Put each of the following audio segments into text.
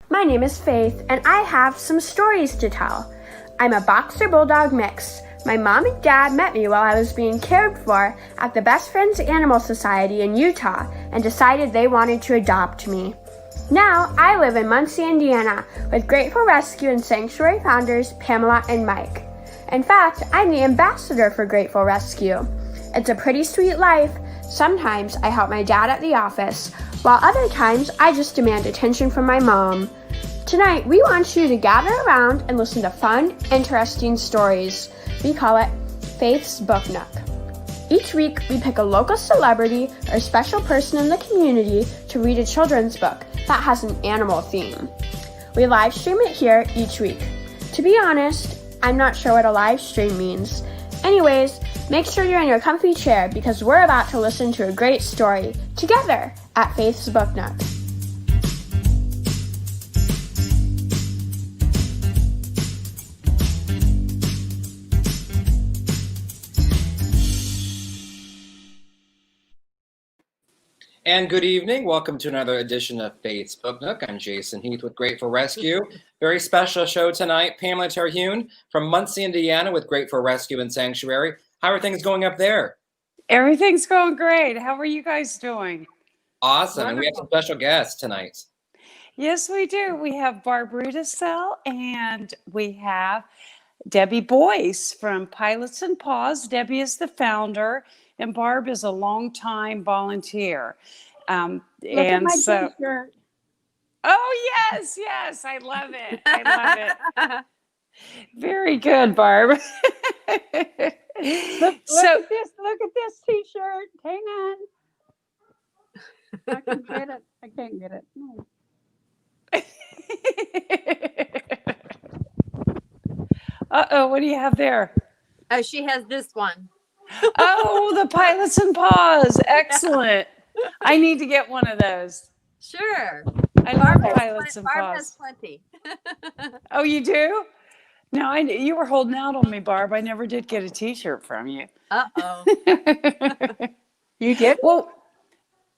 My name is Faith, and I have some stories to tell. I'm a Boxer Bulldog mix. My mom and dad met me while I was being cared for at the Best Friends Animal Society in Utah and decided they wanted to adopt me. Now, I live in Muncie, Indiana, with Grateful Rescue and Sanctuary founders Pamela and Mike. In fact, I'm the ambassador for Grateful Rescue. It's a pretty sweet life. Sometimes I help my dad at the office, while other times I just demand attention from my mom. Tonight, we want you to gather around and listen to fun, interesting stories. We call it Faith's Book Nook. Each week, we pick a local celebrity or special person in the community to read a children's book that has an animal theme. We live stream it here each week. To be honest, I'm not sure what a live stream means. Anyways, make sure you're in your comfy chair because we're about to listen to a great story together at Faith's Book Nook. And good evening. Welcome to another edition of Faith's Book Nook. I'm Jason Heath with Grateful Rescue. Very special show tonight. Pamela Terhune from Muncie, Indiana with Grateful Rescue and Sanctuary. How are things going up there? Everything's going great. How are you guys doing? Awesome. And we have some special guests tonight. Yes, we do. We have Barb Rudisell and we have Debbie Boyce from Pilots N Paws. Debbie is the founder and Barb is a longtime volunteer. Look at my t-shirt. Oh, yes. I love it. Very good, Barb. Look at this t-shirt. Hang on. I can't get it. No. Uh-oh, what do you have there? Oh, she has this one. Oh, the Pilots N Paws. Excellent. I need to get one of those. Sure. I love Pilots N Paws. Barb has plenty. Oh, you do? No, you were holding out on me, Barb. I never did get a t-shirt from you. Uh-oh. You did? Well,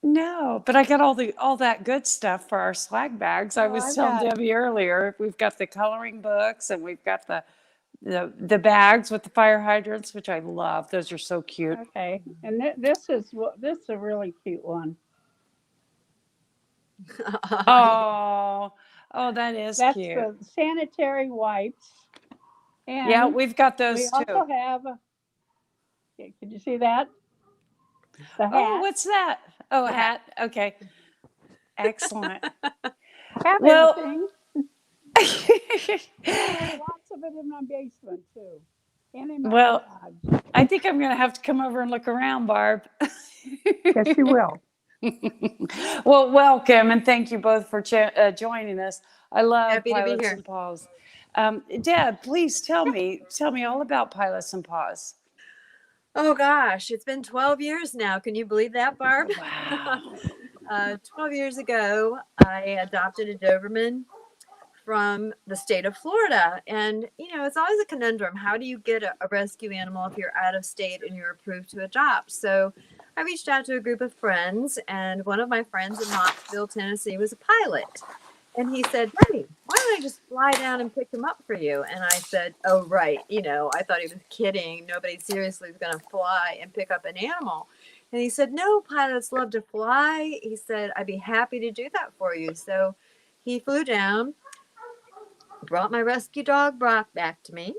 no, but I got all that good stuff for our swag bags. I was telling Debbie earlier, we've got the coloring books and we've got the bags with the fire hydrants, which I love. Those are so cute. Okay, and this is a really cute one. Oh, that is That's cute. the sanitary wipes. And yeah, we've got those we too. also have. Okay, could you see that? The hat. Oh, what's that? Oh, a hat. Okay, excellent. Have Well. everything. Lots of it in my basement too. And in my garage. I think I'm going to have to come over and look around, Barb. Yes, you will. Well, welcome and thank you both for joining us. I love Happy to be Pilots here. N Paws. Deb, please tell me all about Pilots N Paws. Oh, gosh. It's been 12 years now. Can you believe that, Barb? Wow. 12 years ago, I adopted a Doberman from the state of Florida. And, it's always a conundrum. How do you get a rescue animal if you're out of state and you're approved to adopt? So I reached out to a group of friends, and one of my friends in Knoxville, Tennessee, was a pilot. And he said, "Hey, why don't I just fly down and pick him up for you?" And I said, "Oh, right. I thought he was kidding. Nobody seriously is going to fly and pick up an animal." And he said, "No, pilots love to fly." He said, "I'd be happy to do that for you." So he flew down, brought my rescue dog Brock back to me.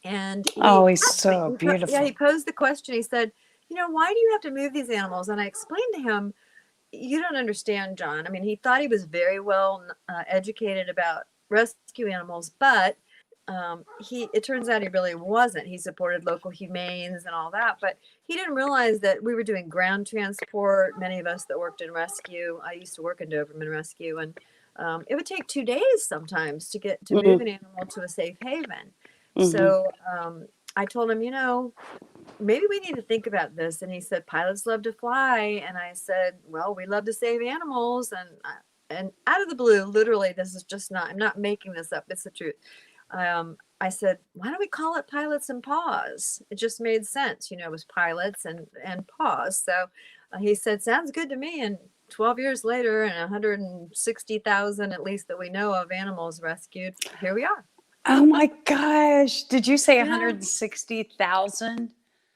And he's so beautiful. He posed the question. He said, "Why do you have to move these animals?" And I explained to him, "You don't understand, John." I mean, he thought he was very well educated about rescue animals, but it turns out he really wasn't. He supported local humanes and all that, but he didn't realize that we were doing ground transport. Many of us that worked in rescue, I used to work in Doberman rescue, and it would take 2 days sometimes to get to move an animal to a safe haven. Mm-hmm. So I told him, maybe we need to think about this. And he said, "Pilots love to fly." And I said, "Well, we love to save animals." And out of the blue, literally, this is just I'm not making this up. It's the truth. I said, "Why don't we call it Pilots N Paws?" It just made sense. It was pilots and paws. So he said, "Sounds good to me." And 12 years later and 160,000, at least that we know of, animals rescued, here we are. Oh my gosh. Did you say Yeah. 160,000?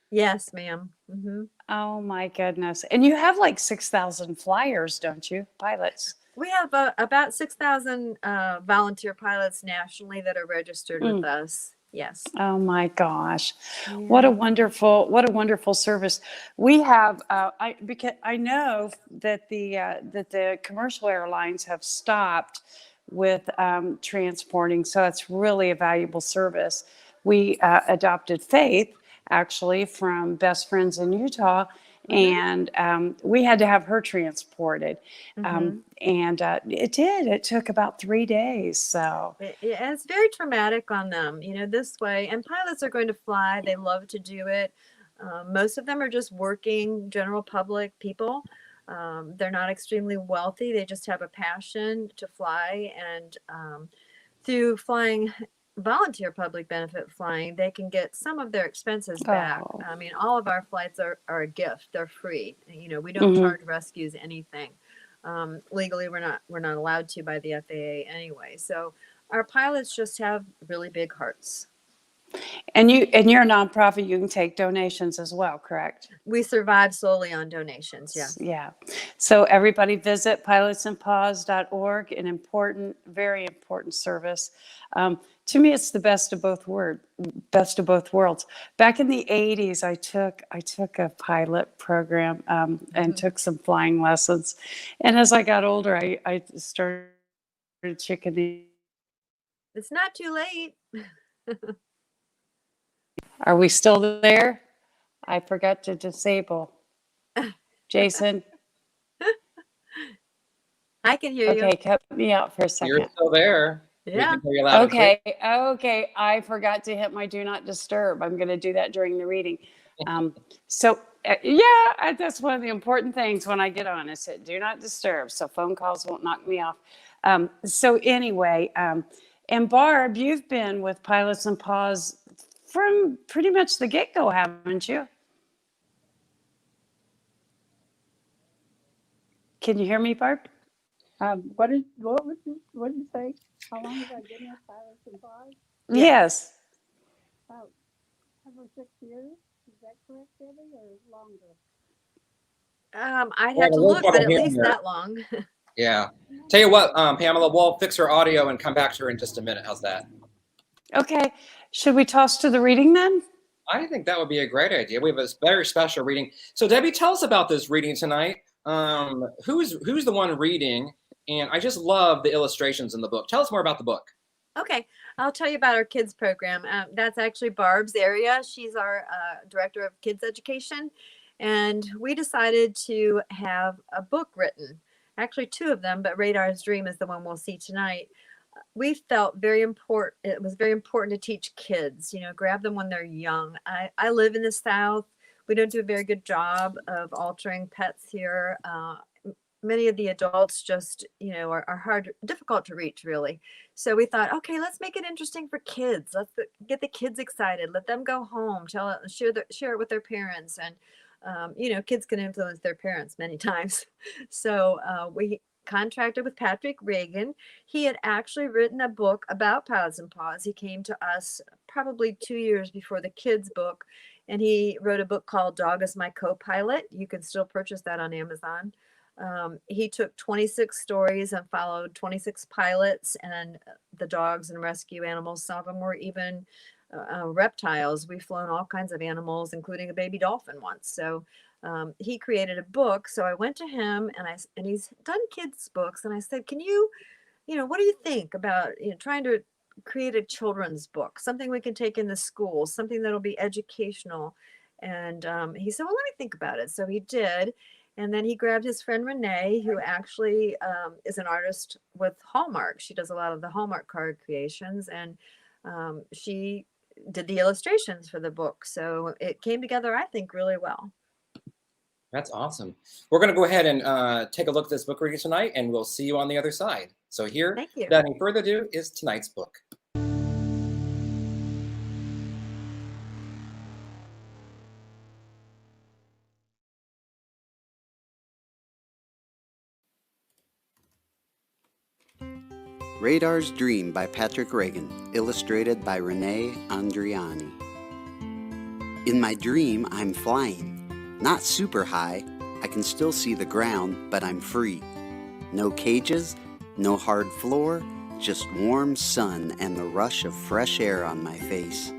Yes, ma'am. Hmm. Oh my goodness. And you have like 6,000 flyers, don't you? Pilots. We have about 6,000 volunteer pilots nationally that are registered with us. Yes. Oh my gosh. Yeah. What a wonderful service. We have because I know that the commercial airlines have stopped with transporting, so it's really a valuable service. We adopted Faith actually from Best Friends in Utah, and we had to have her transported. And it took about 3 days. So It's very traumatic on them, this way. And pilots are going to fly. They love to do it. Most of them are just working general public people. They're not extremely wealthy. They just have a passion to fly. And through flying, volunteer public benefit flying, they can get some of their expenses back. Oh. I mean, all of our flights are a gift. They're free. We don't charge rescues anything. Legally, we're not allowed to by the FAA anyway. So our pilots just have really big hearts. And you're a nonprofit, you can take donations as well, correct? We survive solely on donations. Yeah. Yeah. So everybody visit pilotsandpaws.org, an important, very important service. To me, it's the best of both worlds. Back in the 80s, I took a pilot program and took some flying lessons. And as I got older, I started chickening. It's not too late. Are we still there? I forgot to disable. Jason? I can hear you. Okay, cut me out for a second. You're still there. We Yeah. can hear you loud and clear. Okay. I forgot to hit my do not disturb. I'm going to do that during the reading. That's one of the important things when I get on. I said do not disturb, so phone calls won't knock me off. So anyway, and Barb, you've been with Pilots N Paws from pretty much the get-go, haven't you? Can you hear me, Barb? What did you say? How long have I been with Pilots N Paws? Yes. About 5 or 6 years. Is that correct, Debbie, or longer? I'd have to look, but at least that long. Yeah. Tell you what, Pamela, we'll fix her audio and come back to her in just a minute. How's that? Okay. Should we toss to the reading then? I think that would be a great idea. We have a very special reading. So Debbie, tell us about this reading tonight. Who's the one reading? And I just love the illustrations in the book. Tell us more about the book. Okay, I'll tell you about our kids program. That's actually Barb's area. She's our director of kids education. And we decided to have a book written, actually 2 of them, but Radar's Dream is the one we'll see tonight. We felt it was very important to teach kids, grab them when they're young. I live in the South. We don't do a very good job of altering pets here. Many of the adults just, are difficult to reach, really. So we thought, okay, let's make it interesting for kids. Let's get the kids excited. Let them go home, share it with their parents. And, kids can influence their parents many times. So we contracted with Patrick Reagan. He had actually written a book about Pilots N Paws. He came to us probably 2 years before the kids' book. And he wrote a book called Dog is My Co-Pilot. You can still purchase that on Amazon. He took 26 stories and followed 26 pilots and the dogs and rescue animals. Some of them were even reptiles. We've flown all kinds of animals, including a baby dolphin once. So he created a book. So I went to him and he's done kids' books. And I said, can you, what do you think about trying to create a children's book, something we can take in the school, something that'll be educational? And he said, well, let me think about it. So he did. And then he grabbed his friend Renee, who actually is an artist with Hallmark. She does a lot of the Hallmark card creations, and she did the illustrations for the book. So it came together, I think, really well. That's awesome. We're going to go ahead and take a look at this book reading tonight, and we'll see you on the other side. So here, without any further ado, is tonight's book. Radar's Dream by Patrick Reagan, illustrated by Renee Andriani. In my dream, I'm flying. Not super high, I can still see the ground, but I'm free. No cages, no hard floor, just warm sun and the rush of fresh air on my face.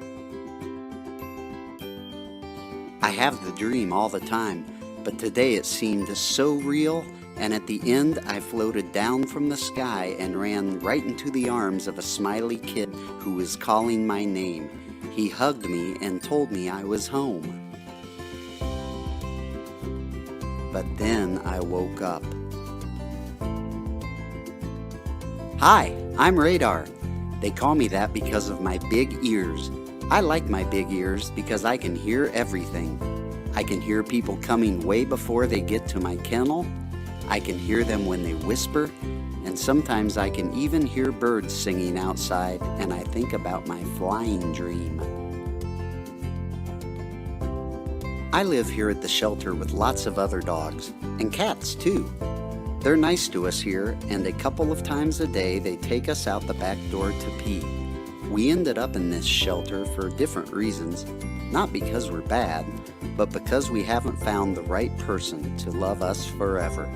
I have the dream all the time, but today it seemed so real, and at the end I floated down from the sky and ran right into the arms of a smiley kid who was calling my name. He hugged me and told me I was home. But then I woke up. Hi, I'm Radar. They call me that because of my big ears. I like my big ears because I can hear everything. I can hear people coming way before they get to my kennel. I can hear them when they whisper, and sometimes I can even hear birds singing outside, and I think about my flying dream. I live here at the shelter with lots of other dogs, and cats too. They're nice to us here, and a couple of times a day they take us out the back door to pee. We ended up in this shelter for different reasons, not because we're bad, but because we haven't found the right person to love us forever.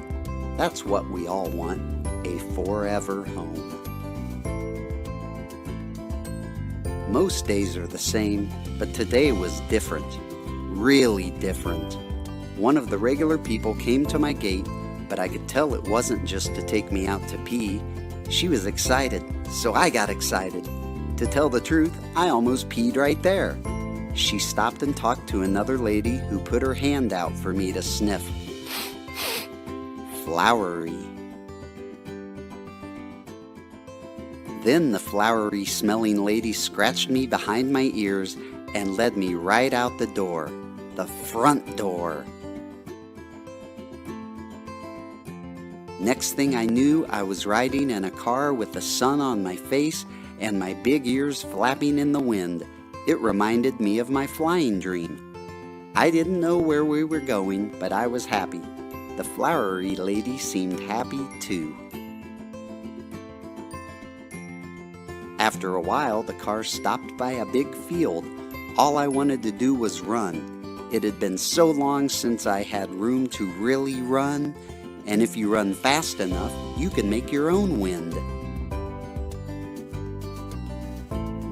That's what we all want, a forever home. Most days are the same, but today was different, really different. One of the regular people came to my gate, but I could tell it wasn't just to take me out to pee. She was excited, so I got excited. To tell the truth, I almost peed right there. She stopped and talked to another lady who put her hand out for me to sniff. Flowery. Then the flowery smelling lady scratched me behind my ears and led me right out the door, the front door. Next thing I knew, I was riding in a car with the sun on my face and my big ears flapping in the wind. It reminded me of my flying dream. I didn't know where we were going, but I was happy. The flowery lady seemed happy too. After a while, the car stopped by a big field. All I wanted to do was run. It had been so long since I had room to really run, and if you run fast enough, you can make your own wind.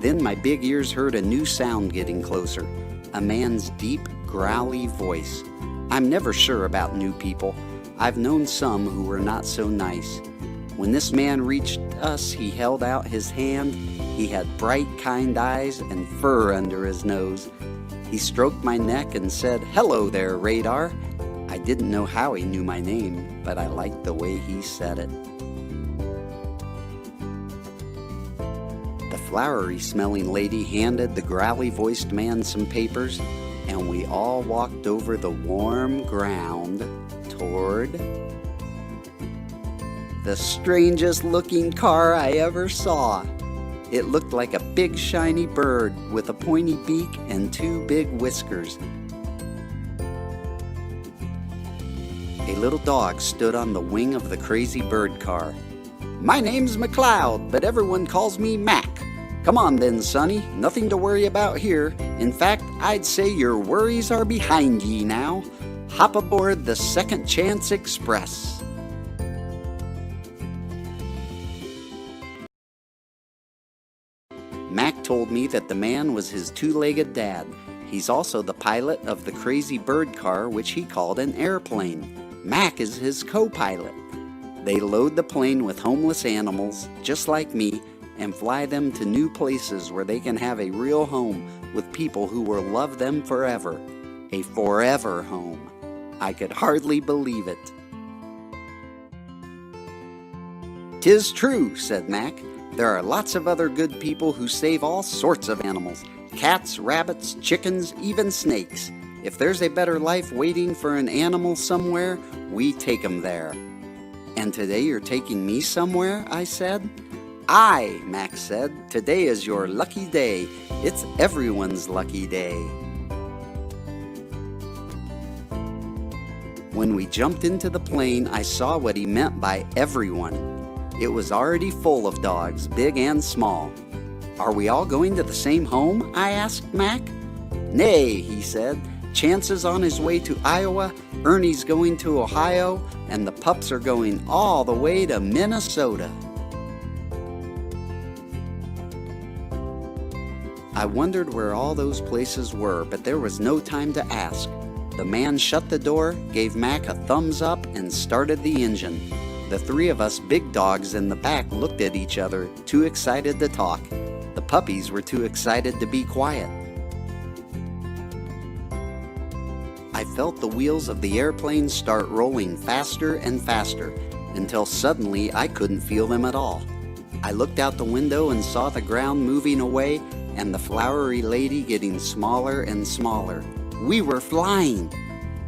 Then my big ears heard a new sound getting closer, a man's deep, growly voice. I'm never sure about new people. I've known some who were not so nice. When this man reached us, he held out his hand. He had bright, kind eyes and fur under his nose. He stroked my neck and said, "Hello there, Radar." I didn't know how he knew my name, but I liked the way he said it. The flowery-smelling lady handed the growly-voiced man some papers, and we all walked over the warm ground toward the strangest-looking car I ever saw. It looked like a big shiny bird with a pointy beak and two big whiskers. A little dog stood on the wing of the crazy bird car. "My name's McCloud, but everyone calls me Mac. Come on then, Sonny, nothing to worry about here. In fact, I'd say your worries are behind ye now. Hop aboard the Second Chance Express." Mac told me that the man was his two-legged dad. He's also the pilot of the crazy bird car, which he called an airplane. Mac is his co-pilot. They load the plane with homeless animals, just like me, and fly them to new places where they can have a real home with people who will love them forever. A forever home. I could hardly believe it. "'Tis true," said Mac. "There are lots of other good people who save all sorts of animals. Cats, rabbits, chickens, even snakes. If there's a better life waiting for an animal somewhere, we take 'em there." "And today you're taking me somewhere?" I said. "Aye," Max said. "Today is your lucky day. It's everyone's lucky day." When we jumped into the plane, I saw what he meant by everyone. It was already full of dogs, big and small. "Are we all going to the same home?" I asked Mac. "Nay," he said. "Chance's on his way to Iowa, Ernie's going to Ohio, and the pups are going all the way to Minnesota." I wondered where all those places were, but there was no time to ask. The man shut the door, gave Mac a thumbs up, and started the engine. The three of us big dogs in the back looked at each other, too excited to talk. The puppies were too excited to be quiet. I felt the wheels of the airplane start rolling faster and faster, until suddenly I couldn't feel them at all. I looked out the window and saw the ground moving away and the flowery lady getting smaller and smaller. We were flying!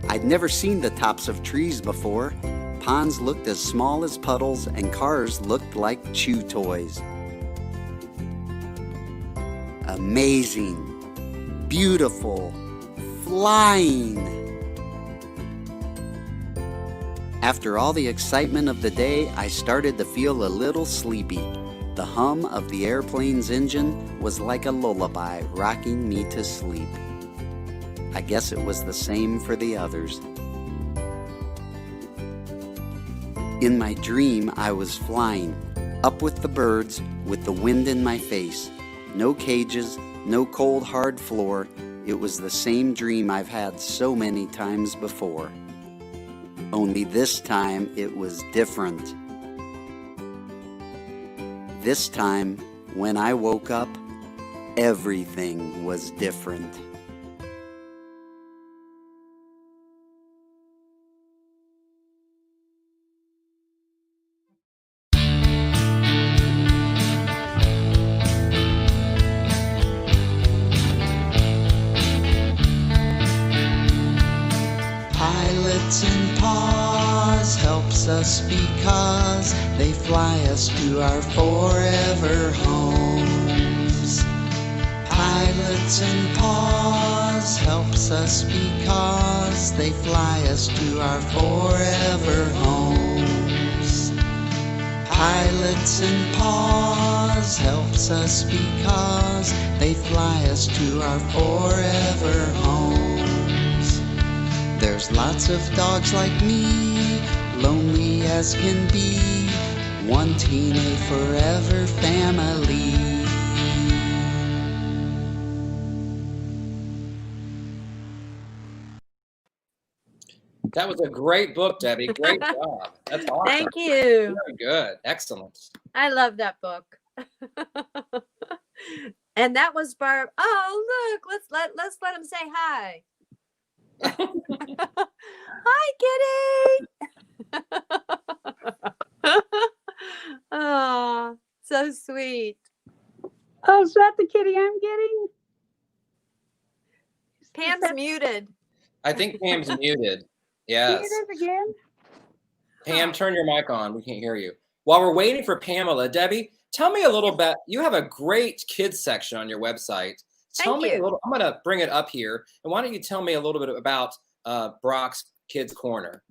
I'd never seen the tops of trees before. Ponds looked as small as puddles and cars looked like chew toys. Amazing! Beautiful! Flying! After all the excitement of the day, I started to feel a little sleepy. The hum of the airplane's engine was like a lullaby rocking me to sleep. I guess it was the same for the others. In my dream, I was flying, up with the birds, with the wind in my face. No cages, no cold hard floor. It was the same dream I've had so many times before. Only this time it was different. This time, when I woke up, everything was different. Pilots N Paws helps us because they fly us to our forever homes. Pilots N Paws helps us because they fly us to our forever homes. Pilots N Paws helps us because they fly us to our forever homes. There's lots of dogs like me, lonely as can be, wanting a forever family. That was a great book, Debbie. Great job. That's awesome. Thank you. Very good. Excellent. I love that book. And that was Barb. Oh, look, let's let him say hi. Hi, kitty. Oh, so sweet. Oh, is that the kitty I'm getting? Pam's muted. I think Pam's muted. Here Yes. it is again. Pam, turn your mic on. We can't hear you. While we're waiting for Pamela, Debbie, tell me a little bit. You have a great kids section on your website. Tell Thank me you. a little. I'm going to bring it up here. And why don't you tell me a little bit about Brock's Kids Corner?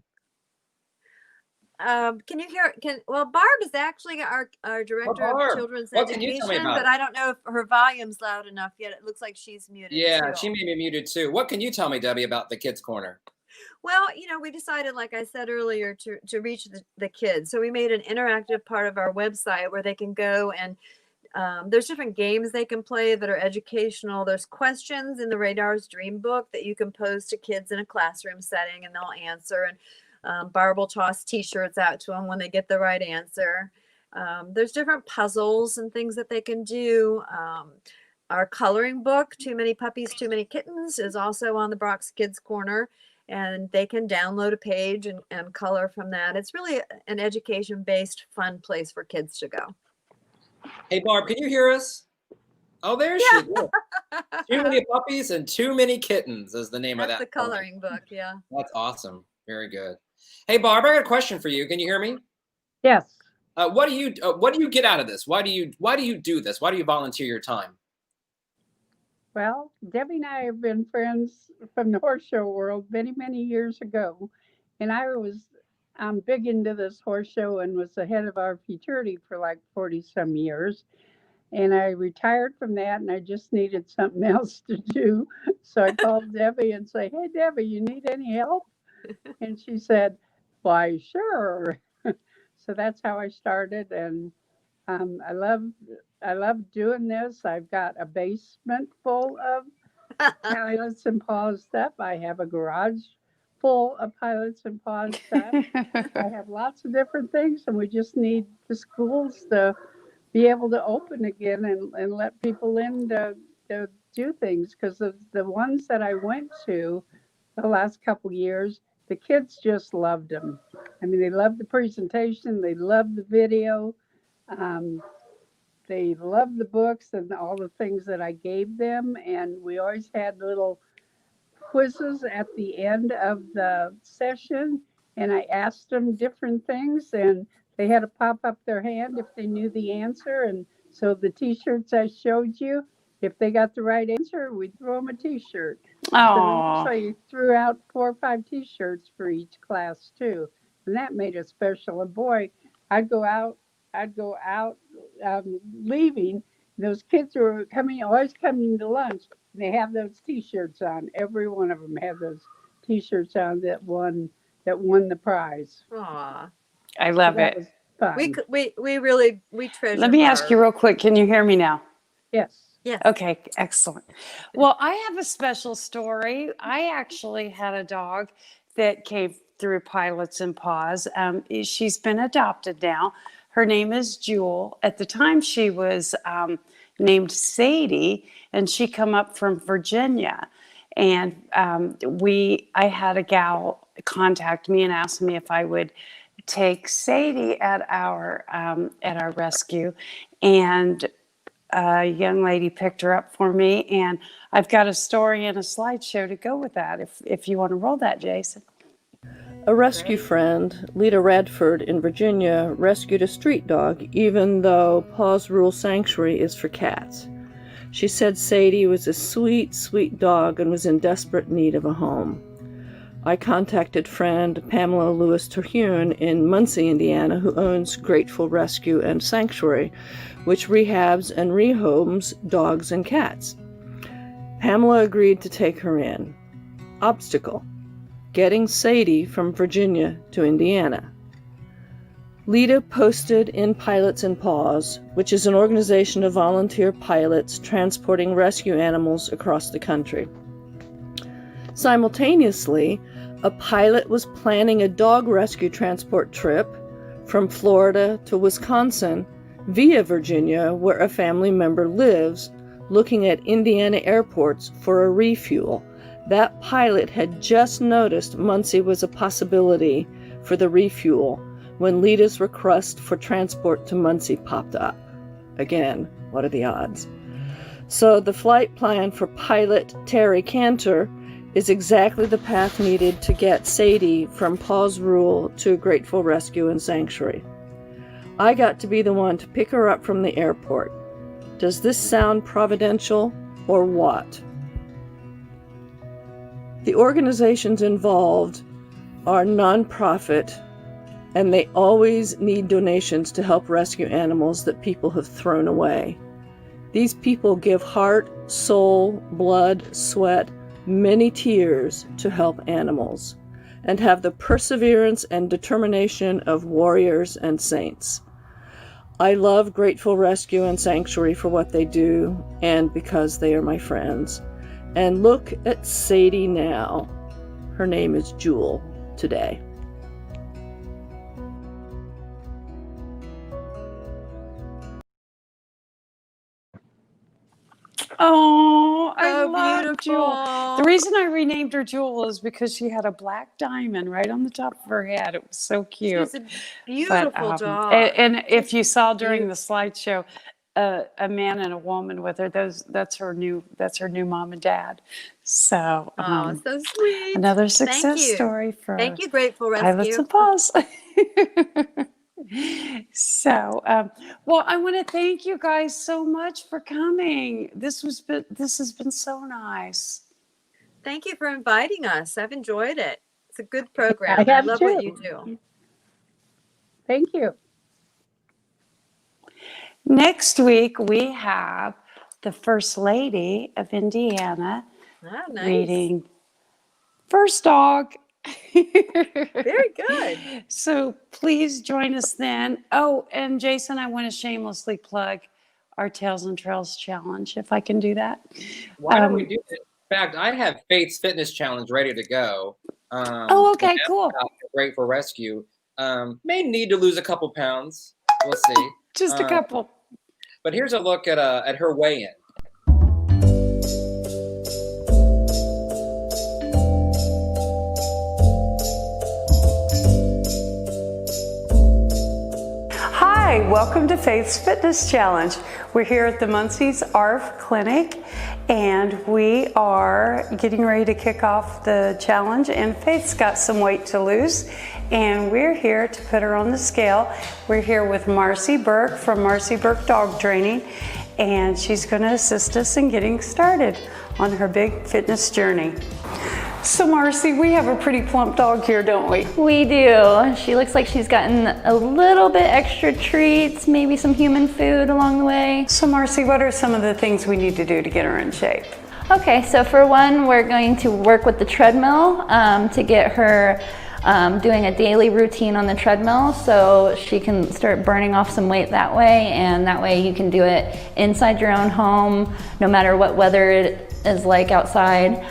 Can you hear? Well, Barb is actually our director Barb, of children's what can you tell me education, about but it? I don't know if her volume's loud enough yet. It looks like she's muted. Yeah, too. she may be muted too. What can you tell me, Debbie, about the Kids Corner? Well, we decided, like I said earlier, to reach the kids. So we made an interactive part of our website where they can go and there's different games they can play that are educational. There's questions in the Radar's Dream Book that you can pose to kids in a classroom setting and they'll answer. And Barb will toss t-shirts out to them when they get the right answer. There's different puzzles and things that they can do. Our coloring book, Too Many Puppies, Too Many Kittens, is also on the Brock's Kids Corner. And they can download a page and color from that. It's really an education-based, fun place for kids to go. Hey, Barb, can you hear us? Oh, there she is. Too Many Puppies and Too Many Kittens is the name of that. That's the coloring book, yeah. That's awesome. Very good. Hey, Barb, I got a question for you. Can you hear me? Yes. What do you get out of this? Why do you do this? Why do you volunteer your time? Well, Debbie and I have been friends from the horse show world many, many years ago. And I was I'm big into this horse show and was the head of our futurity for like 40 some years. And I retired from that and I just needed something else to do. So I called Debbie and say, "Hey, Debbie, you need any help?" And she said, "Why, sure." So that's how I started. And um, I love I love doing this. I've got a basement full of Pilots and Paws stuff. I have a garage full of Pilots and Paws stuff. I have lots of different things, and we just need the schools to be able to open again and let people in to do things. Because the ones that I went to the last couple years, the kids just loved them. I mean, they loved the presentation, they loved the video, um, they loved the books and all the things that I gave them. And we always had little quizzes at the end of the session, and I asked them different things, and they had to pop up their hand if they knew the answer. And so the T-shirts I showed you, if they got the right answer, we'd throw them a T-shirt. So we Oh, actually threw out 4 or 5 T-shirts for each class too, and that made it special. And boy, I'd go out, leaving. Those kids were always coming to lunch. They have those T-shirts on. Every one of them have those T-shirts on that won the prize. Aw. I So love that it. was fun. We really treasure. Let me ask you real quick. Can you hear me now? Yes. Yes. Okay, excellent. Well, I have a special story. I actually had a dog that came through Pilots and Paws. She's been adopted now. Her name is Jewel. At the time, she was named Sadie, and she come up from Virginia. And I had a gal contact me and ask me if I would take Sadie at our rescue, and a young lady picked her up for me, and I've got a story and a slideshow to go with that. If you want to roll that, Jason. A rescue friend, Lita Radford in Virginia, rescued a street dog, even though Paws Rule Sanctuary is for cats. She said Sadie was a sweet, sweet dog and was in desperate need of a home. I contacted friend Pamela Lewis Terhune in Muncie, Indiana, who owns Grateful Rescue and Sanctuary, which rehabs and rehomes dogs and cats. Pamela agreed to take her in. Obstacle: getting Sadie from Virginia to Indiana. Lita posted in Pilots N Paws, which is an organization of volunteer pilots transporting rescue animals across the country. Simultaneously, a pilot was planning a dog rescue transport trip from Florida to Wisconsin via Virginia, where a family member lives, looking at Indiana airports for a refuel. That pilot had just noticed Muncie was a possibility for the refuel when Lita's request for transport to Muncie popped up. Again, what are the odds? So the flight plan for pilot Terry Cantor is exactly the path needed to get Sadie from Paws Rule to Grateful Rescue and Sanctuary. I got to be the one to pick her up from the airport. Does this sound providential or what? The organizations involved are nonprofit, and they always need donations to help rescue animals that people have thrown away. These people give heart, soul, blood, sweat, many tears to help animals, and have the perseverance and determination of warriors and saints. I love Grateful Rescue and Sanctuary for what they do, and because they are my friends. And look at Sadie now. Her name is Jewel today. Oh, I So love beautiful. Jewel. The reason I renamed her Jewel is because she had a black diamond right on the top of her head. It was so cute. She's a beautiful dog. And if you saw during the slideshow, a man and a woman with her, that's her new mom and dad. So, Oh, so sweet. another Thank success you. story for Thank you, Grateful Pilots Rescue. and Paws. So, well, I want to thank you guys so much for coming. This has been so nice. Thank you for inviting us. I've enjoyed it. It's a good program. I have love too. what you do. Thank you. Next week, we have the First Lady of Indiana Oh, nice. reading First Dog. Very good. So please join us then. Oh, and Jason, I want to shamelessly plug our Tales and Trails Challenge, if I can do that. Why don't we do it? In fact, I have Faith's Fitness Challenge ready to go. Oh, okay, cool. Great for Rescue. May need to lose a couple pounds. We'll see. Just a couple. But here's a look at her weigh-in. Hi, welcome to Faith's Fitness Challenge. We're here at the Muncie's ARF Clinic, and we are getting ready to kick off the challenge, and Faith's got some weight to lose, and we're here to put her on the scale. We're here with Marcy Burke from Marcy Burke Dog Training, and she's going to assist us in getting started on her big fitness journey. So Marcy, we have a pretty plump dog here, don't we? We do. She looks like she's gotten a little bit extra treats, maybe some human food along the way. So Marcy, what are some of the things we need to do to get her in shape? Okay, so for one, we're going to work with the treadmill to get her doing a daily routine on the treadmill so she can start burning off some weight that way, and that way you can do it inside your own home, no matter what weather it is like outside.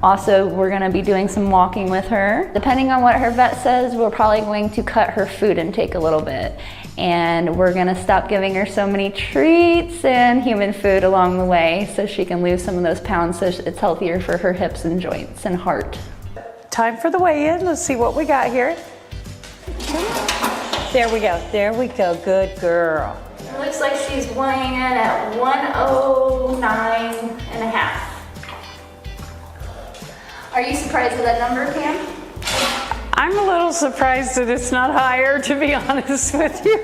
Also, we're going to be doing some walking with her. Depending on what her vet says, we're probably going to cut her food intake a little bit. And we're going to stop giving her so many treats and human food along the way so she can lose some of those pounds so it's healthier for her hips and joints and heart. Time for the weigh-in. Let's see what we got here. There we go. There we go. Good girl. It looks like she's weighing in at 109 and a half. Are you surprised with that number, Pam? I'm a little surprised that it's not higher, to be honest with you.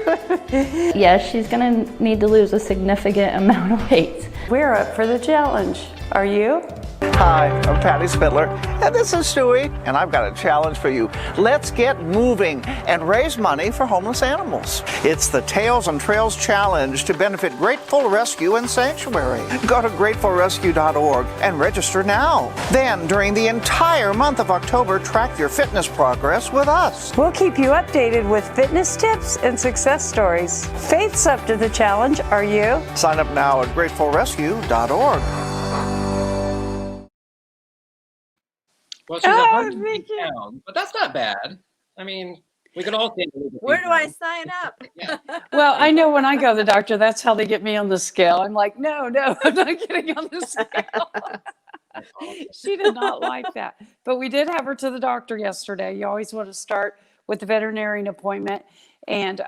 Yeah, she's gonna need to lose a significant amount of weight. We're up for the challenge. Are you? Hi, I'm Patty Spitler, and this is Stewie, and I've got a challenge for you. Let's get moving and raise money for homeless animals. It's the Tales and Trails Challenge to benefit Grateful Rescue and Sanctuary. Go to gratefulrescue.org and register now. Then, during the entire month of October, track your fitness progress with us. We'll keep you updated with fitness tips and success stories. Faith's up to the challenge. Are you? Sign up now at gratefulrescue.org. Well, she's 100 pounds, but that's not bad. I mean, we could all think. Where do I sign up? Yeah. Well, I know when I go to the doctor, that's how they get me on the scale. I'm like, no, I'm not getting on the scale. She did not like that. But we did have her to the doctor yesterday. You always want to start with the veterinarian appointment, and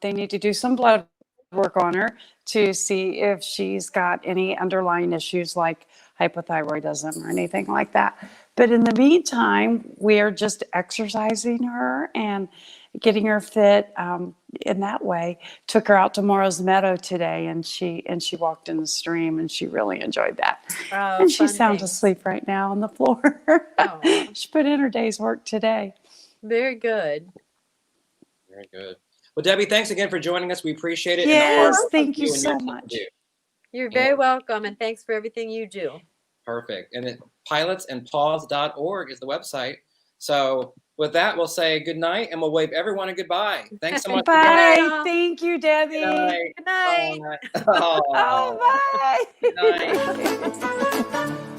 they need to do some blood work on her to see if she's got any underlying issues like hypothyroidism or anything like that. But in the meantime, we are just exercising her and getting her fit in that way. Took her out to Morrow's Meadow today, and she walked in the stream, and she really enjoyed that. Oh, and she's fun sound things. asleep right now on the floor. Oh. She put in her day's work today. Very good. Very good. Well, Debbie, thanks again for joining us. We appreciate it. and Yes, hard work thank you and your so team much. do. You're very welcome, and thanks for everything you do. Perfect. And pilotsandpaws.org is the website. So with that, we'll say good night, and we'll wave everyone a goodbye. Thanks so much. for joining us. Bye. Thank you, Debbie. Good night. Good night. Oh, Oh, bye. Good night.